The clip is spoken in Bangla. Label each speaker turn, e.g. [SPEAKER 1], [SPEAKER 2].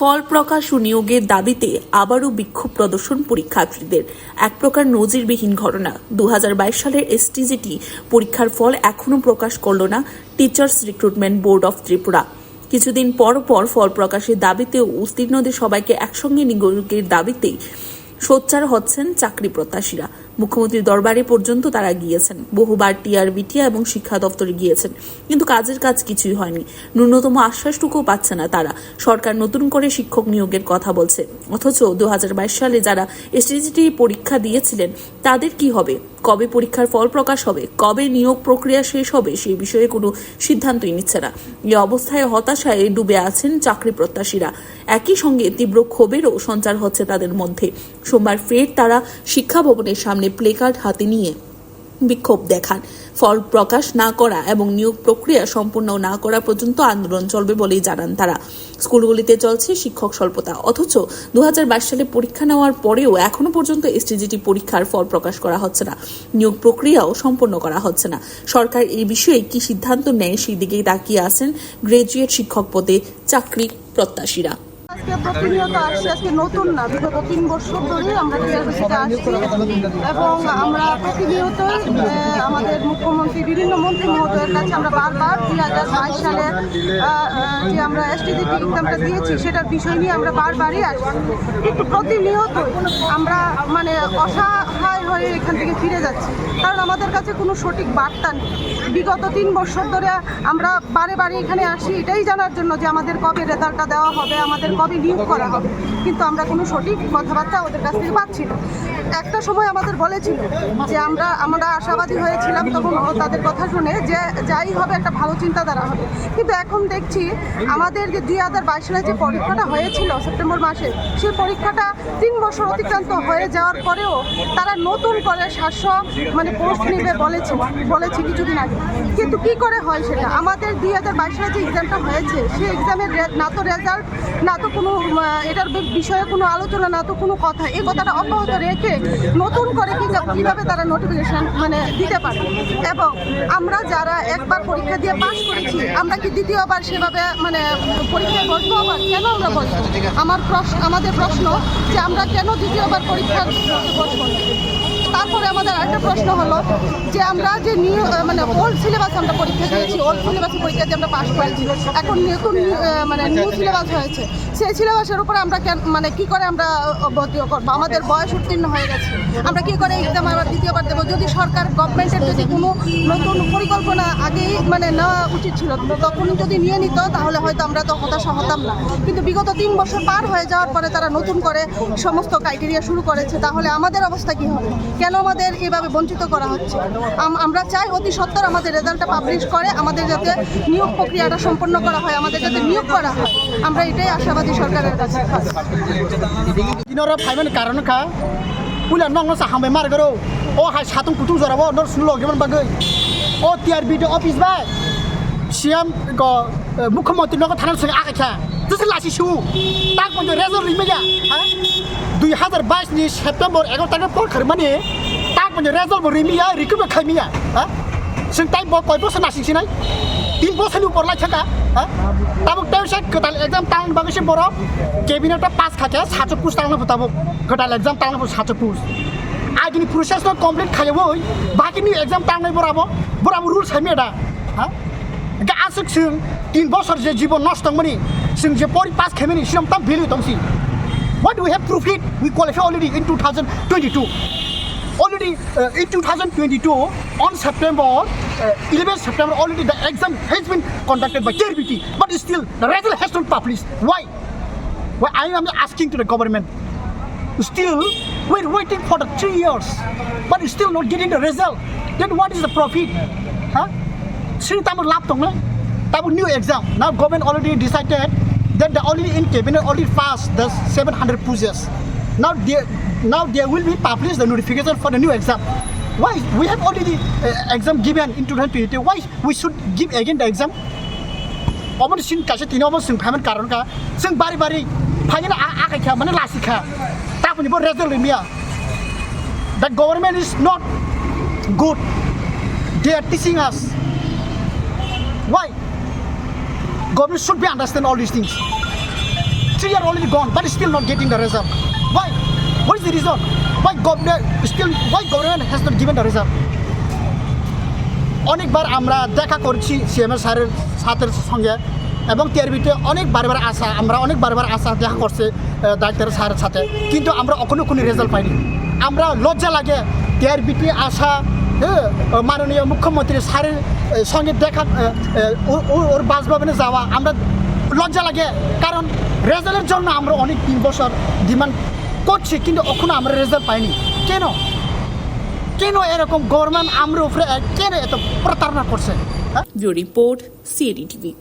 [SPEAKER 1] ফল প্রকাশ ও নিয়োগের দাবিতে আবারও বিক্ষোভ প্রদর্শন পরীক্ষার্থীদের। এক প্রকার নজিরবিহীন ঘটনা। 2022 সালের এসটিজিটি পরীক্ষার ফল এখনও প্রকাশ করল না teachers recruitment board of Tripura. কিছুদিন পর পর ফল প্রকাশের দাবিতেও উত্তীর্ণদের সবাইকে একসঙ্গে নিয়োগের দাবিতেই সোচ্চার হচ্ছেন চাকরি প্রত্যাশীরা। মুখ্যমন্ত্রীর দরবারে পর্যন্ত তারা গিয়েছেন, বহুবার টিআরবিটিয়া এবং শিক্ষা দপ্তরে গিয়েছেন, কিন্তু কাজের কাজ কিছুই হয়নি। ন্যূনতম আশ্বাসটুকুও পাচ্ছে না তারা। সরকার নতুন করে শিক্ষক নিয়োগের কথা বলছে, অথচ 2022 সালে যারা এসটিজিটি পরীক্ষা দিয়েছিলেন তাদের কি হবে? কবে পরীক্ষার ফল প্রকাশ হবে? কবে নিয়োগ প্রক্রিয়া শেষ হবে? সেই বিষয়ে কোনো সিদ্ধান্তই নিচ্ছে না। এই অবস্থায় হতাশায় ডুবে আছেন চাকরি প্রত্যাশীরা। একই সঙ্গে তীব্র ক্ষোভেরও সঞ্চার হচ্ছে তাদের মধ্যে। সোমবার ফের তারা শিক্ষা ভবনের সামনে প্লেকার্ড হাতে নিয়ে বিক্ষোভ দেখান। ফল প্রকাশ না করা এবং নিয়োগ প্রক্রিয়া সম্পূর্ণ না করা পর্যন্ত আন্দোলন চলবে বলেই জানান তারা। স্কুলগুলিতে চলছে শিক্ষক স্বল্পতা, অথচ 2022 সালে পরীক্ষা নেওয়ার পরেও এখনো পর্যন্ত এসটিজিটি পরীক্ষার ফল প্রকাশ করা হচ্ছে না, নিয়োগ প্রক্রিয়াও সম্পন্ন করা হচ্ছে না। সরকার এই বিষয়ে কি সিদ্ধান্ত নেয় সেই দিকেই তাকিয়ে আছেন গ্রাজুয়েট শিক্ষক পদে চাকরি প্রত্যাশীরা।
[SPEAKER 2] আজকে প্রতিনিয়ত আসছি, আজকে নতুন না, বিগত 3 বছর ধরে আমরা টিআরবিটিতে আসছি এবং আমরা প্রতিনিয়ত আমাদের মুখ্যমন্ত্রী বিভিন্ন মন্ত্রী মহোদয়ের কাছে আমরা বারবার 2022 সালে যে আমরা এসটিজিটি এক্সামটা দিয়েছি সেটার বিষয় নিয়ে আমরা বারবারই আসছি, কিন্তু প্রতিনিয়ত আমরা অসহায় হয়ে এখান থেকে ফিরে যাচ্ছি, কারণ আমাদের কাছে কোনো সঠিক বার্তা নেই। বিগত 3 বছর ধরে আমরা বারে বারে এখানে আসি এটাই জানার জন্য যে আমাদের কবে রেজাল্টটা দেওয়া হবে, আমাদের কবে নিয়োগ করা হবে, কিন্তু আমরা কোনো সঠিক কথাবার্তা ওদের কাছ থেকে পাচ্ছি না। একটা সময় আমাদের বলেছিল যে আমরা আশাবাদী হয়েছিলাম তখন তাদের কথা শুনে যে যাই হবে একটা ভালো চিন্তাধারা হবে, কিন্তু এখন দেখছি আমাদের যে 2022 সালে যে পরীক্ষাটা হয়েছিল সেপ্টেম্বর মাসে, সেই পরীক্ষাটা 3 বছর অতিক্রান্ত হয়ে যাওয়ার পরেও তারা নতুন করে 700 পোস্ট নেবে বলেছে কিছুদিন আগে, কিন্তু কি করে হয় সেটা? আমাদের 2022 সালে যে এক্সামটা হয়েছে সেই এক্সামের না তো রেজাল্ট, না তো কোনো এটার বিষয়ে কোনো আলোচনা, না তো কোনো কথা, এই কথাটা অব্যাহত রেখে নতুন করে কিভাবে তারা নোটিফিকেশন দিতে পারে। এবং আমরা যারা একবার পরীক্ষা দিয়ে পাস করেছি, আমরা কি দ্বিতীয়বার সেভাবে পরীক্ষায় বসবো? আবার কেন আমরা বসবো? আমাদের প্রশ্ন যে আমরা কেন দ্বিতীয়বার পরীক্ষা বসবো? তারপরে আমাদের আরেকটা প্রশ্ন হলো যে আমরা যে ওল্ড সিলেবাস আমরা পরীক্ষা দিয়েছি, ওল্ড সিলেবাসে পরীক্ষা দিয়ে আমরা পাস করেছি, এখন নতুন নিউ সিলেবাস হয়েছে, সেই সিলেবাসের উপরে আমরা কি করে আমরা ভর্তি করবো? আমাদের বয়স উত্তীর্ণ হয়ে গেছে, আমরা কি করে এক্সাম আবার দ্বিতীয়বার দেবো? যদি সরকার গভর্নমেন্টের যদি কোনো নতুন পরিকল্পনা আগেই নেওয়া উচিত ছিল, তখনই যদি নিয়ে নিত তাহলে হয়তো আমরা তো হতাশা হতাম না, কিন্তু বিগত 3 বছর পার হয়ে যাওয়ার পরে তারা নতুন করে সমস্ত ক্রাইটেরিয়া শুরু করেছে, তাহলে আমাদের অবস্থা কি হবে? কেন আমাদের এভাবে বঞ্চিত করা হচ্ছে? আমরা চাই অতি সত্বর আমাদের রেজাল্টটা পাবলিশ করে, আমাদের যাতে নিয়োগ প্রক্রিয়াটা সম্পন্ন করা হয়, আমাদের যাতে নিয়োগ করা হয়, আমরা এটাই আশাবাদী সরকারের কাছে।
[SPEAKER 3] কারণখা পুলা নং সাহামে মার গরো ও হাই সাতুং কুতুং জরাবো নর সুনলো গেমন বাগৈ ও টিআরবিটি অফিস বাই সিএম গ মুখ্যমন্ত্রী নগ থানার সঙ্গে আগাখা তুই লাসি সু তাক পঞ্জ রেজাল্ট লিমেগা হ্যাঁ 2022 नि सेप्टेम्बर 11 तारिख पर खरमानि ताक पन्ज रेजाल्ट रिमिया रिक्रुट खाइमिया हा जों टाइम कय बोसोर नासिंसिनाय 3 बोसोरनि उपर लाइथाका हा ताबुक तावसे गोदान एग्जाम तांग बागैसे बर केबिनेट पास खाके 7 पुस तांग फताबो गोदान एग्जाम तांग 7 पुस आगिनि प्रोसेस न कमप्लीट खायबो बाकिनि एग्जाम तांनाय बराबो रुल्स खाइमिया हा गासक जों 3 बोसोर जे जीवन नष्ट मनि जों जे परि पास खाइमिनि सिम ताम भेलु दंसि। What do we have proof it? We qualify already in 2022. Already in 2022 on September 11 September already the exam has been conducted by TRBT, but still the result has not published. Why? Why I am asking to the government. Still we're waiting for the 3 years, but still not getting the result. Then what is the profit? Huh? Sri tamur lap tongle. Tabu new exam. Now government already decided that they already in cabinet already passed the 700 puzzles. Now there will be published the notification for the new exam. Why we have already exam given in 2020? Why we should give again the exam? Omon sin kase tino omon sin payment karon ka sing bari phayena akha mane lasika ta puni bo result limia. The government is not good. They are teaching us. Why? Government should be understand all these things. 3 years already gone, but still not getting the result. Why? What is the reason? Why government has not given the result? অনেকবার আমরা দেখা করছি সিএম স্যারের সঙ্গে এবং টিআরবিতে অনেক বারবার আসা দেখা করছে ডাক্তার স্যারের সাথে, কিন্তু আমরা কোনো রেজাল্ট পাইনি। আমরা লজ্জা লাগে টিআরবিতে আসা, মাননীয় মুখ্যমন্ত্রী স্যারের সঙ্গে দেখা, ওর বাসভবনে যাওয়া, আমরা লজ্জা লাগে। কারণ রেজাল্টের জন্য আমরা অনেক 3 বছর ডিমান্ড করছি, কিন্তু এখনো আমরা রেজাল্ট পাইনি। কেন এরকম গভর্নমেন্ট আমরা উপরে কেন এত প্রতারণা করছে?
[SPEAKER 1] Bureau report, CAD TV.